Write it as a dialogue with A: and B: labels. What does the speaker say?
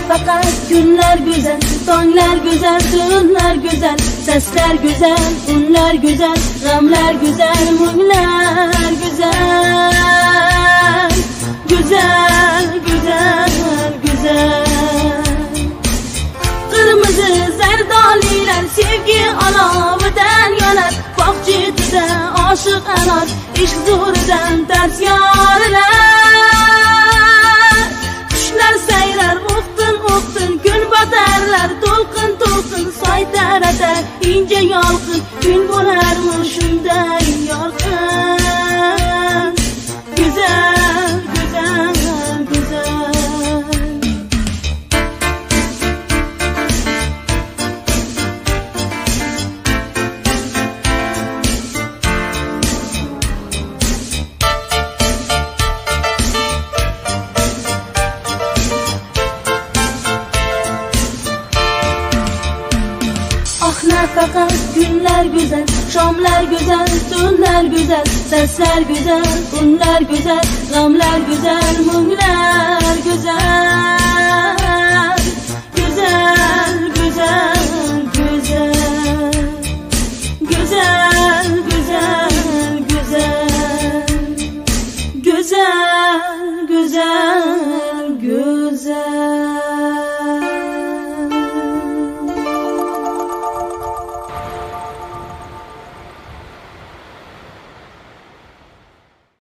A: Fakat günler güzel, tonglar güzel, tunlar güzel, sesler güzel, unlar güzel, g'amlar güzel, munglar güzel. Güzel, güzel, güzel. Kırmızı zerdaliler sevgi alavidan yanar, bog' chetida oshiq anar, ishq zo'ridan ters yorilar. Qushlar sayrar o'qtin o'qtin, kun batarlar to'lqin to'lqin, soy tarata ince yolqin, kun bo'larmi shunday yorqin. Güzel, güzel, güzel. Fakat günler güzel, şamlar güzel, tunlar güzel, sesler güzel, unlar güzel, g'amlar güzel, munglar güzel.